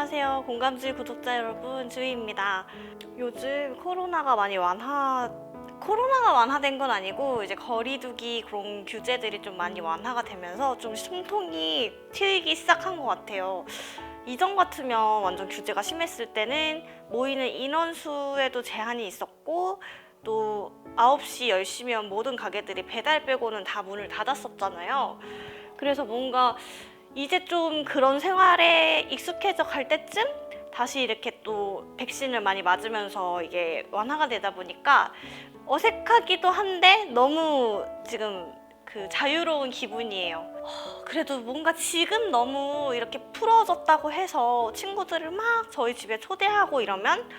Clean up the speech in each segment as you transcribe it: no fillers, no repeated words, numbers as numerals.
안녕하세요. 공감질 구독자 여러분, 주희입니다. 요즘 코로나가 완화된 건 아니고 이제 거리두기 그런 규제들이 좀 많이 완화가 되면서 좀 숨통이 트이기 시작한 것 같아요. 이전 같으면 완전 규제가 심했을 때는 모이는 인원수에도 제한이 있었고 또 9시, 10시면 모든 가게들이 배달 빼고는 다 문을 닫았었잖아요. 그래서 뭔가 이제 좀 그런 생활에 익숙해져 갈 때쯤 다시 이렇게 또 백신을 많이 맞으면서 이게 완화가 되다 보니까 어색하기도 한데 너무 지금 그 자유로운 기분이에요. 그래도 뭔가 지금 너무 이렇게 풀어졌다고 해서 친구들을 막 저희 집에 초대하고 이러면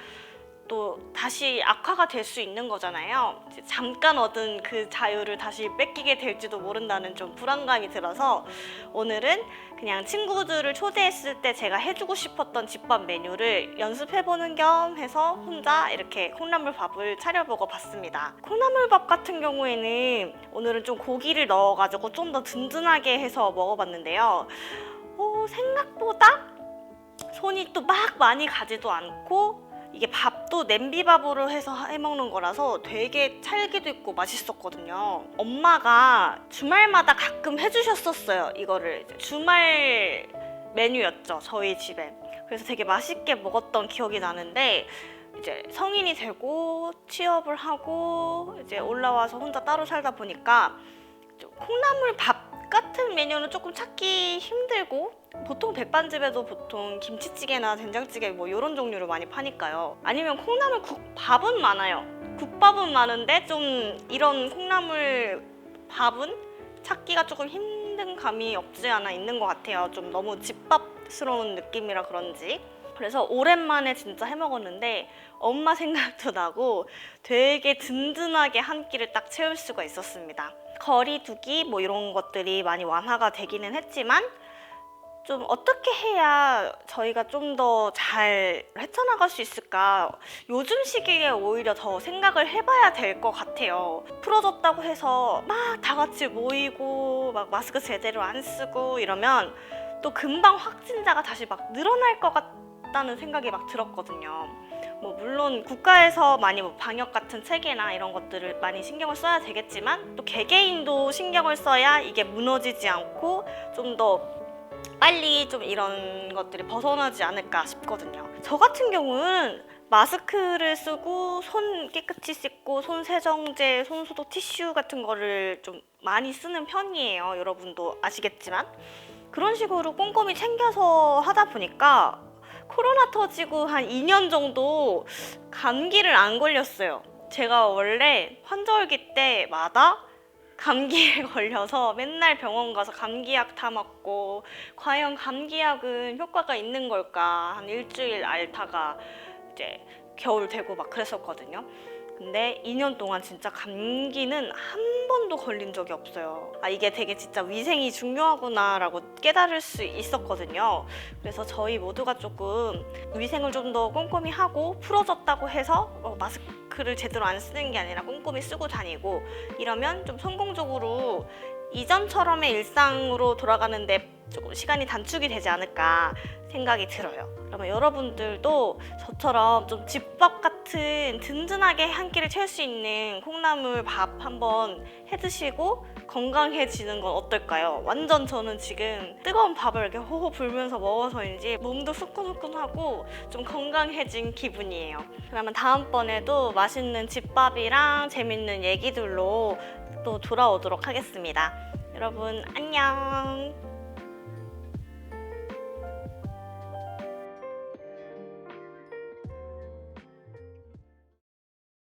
또 다시 악화가 될 수 있는 거잖아요. 잠깐 얻은 그 자유를 다시 뺏기게 될지도 모른다는 좀 불안감이 들어서 오늘은 그냥 친구들을 초대했을 때 제가 해주고 싶었던 집밥 메뉴를 연습해보는 겸 해서 혼자 이렇게 콩나물밥을 차려보고 봤습니다. 콩나물밥 같은 경우에는 오늘은 좀 고기를 넣어가지고 좀 더 든든하게 해서 먹어봤는데요. 생각보다 손이 또 막 많이 가지도 않고 이게 밥도 냄비밥으로 해서 해먹는 거라서 되게 찰기도 있고 맛있었거든요. 엄마가 주말마다 가끔 해주셨었어요. 이거를 주말 메뉴였죠, 저희 집에. 그래서 되게 맛있게 먹었던 기억이 나는데 이제 성인이 되고 취업을 하고 이제 올라와서 혼자 따로 살다 보니까 좀 콩나물 밥 같은 메뉴는 조금 찾기 힘들고 보통 백반집에도 보통 김치찌개나 된장찌개 뭐 이런 종류를 많이 파니까요. 아니면 콩나물 국밥은 많아요. 국밥은 많은데 좀 이런 콩나물 밥은 찾기가 조금 힘든 감이 없지 않아 있는 것 같아요. 좀 너무 집밥스러운 느낌이라 그런지. 그래서 오랜만에 진짜 해먹었는데 엄마 생각도 나고 되게 든든하게 한 끼를 딱 채울 수가 있었습니다. 거리두기 뭐 이런 것들이 많이 완화가 되기는 했지만 좀 어떻게 해야 저희가 좀 더 잘 헤쳐나갈 수 있을까? 요즘 시기에 오히려 더 생각을 해봐야 될 것 같아요. 풀어졌다고 해서 막 다 같이 모이고 막 마스크 제대로 안 쓰고 이러면 또 금방 확진자가 다시 막 늘어날 것 같다는 생각이 막 들었거든요. 뭐 물론 국가에서 많이 뭐 방역 같은 체계나 이런 것들을 많이 신경을 써야 되겠지만 또 개개인도 신경을 써야 이게 무너지지 않고 좀 더 빨리 좀 이런 것들이 벗어나지 않을까 싶거든요. 저 같은 경우는 마스크를 쓰고 손 깨끗이 씻고 손 세정제, 손 소독 티슈 같은 거를 좀 많이 쓰는 편이에요. 여러분도 아시겠지만 그런 식으로 꼼꼼히 챙겨서 하다 보니까 코로나 터지고 한 2년 정도 감기를 안 걸렸어요. 제가 원래 환절기 때마다 감기에 걸려서 맨날 병원 가서 감기약 타 먹고 과연 감기약은 효과가 있는 걸까 한 일주일 앓다가 이제 겨울 되고 막 그랬었거든요. 근데 2년 동안 진짜 감기는 한 번도 걸린 적이 없어요. 이게 되게 진짜 위생이 중요하구나 라고 깨달을 수 있었거든요. 그래서 저희 모두가 조금 위생을 좀 더 꼼꼼히 하고 풀어졌다고 해서 마스크를 제대로 안 쓰는 게 아니라 꼼꼼히 쓰고 다니고 이러면 좀 성공적으로 이전처럼의 일상으로 돌아가는데 조금 시간이 단축이 되지 않을까 생각이 들어요. 그러면 여러분들도 저처럼 좀 집밥 같은 든든하게 한 끼를 채울 수 있는 콩나물 밥 한번 해 드시고 건강해지는 건 어떨까요? 완전 저는 지금 뜨거운 밥을 이렇게 호호 불면서 먹어서인지 몸도 후끈후끈하고 좀 건강해진 기분이에요. 그러면 다음번에도 맛있는 집밥이랑 재밌는 얘기들로 또 돌아오도록 하겠습니다. 여러분 안녕.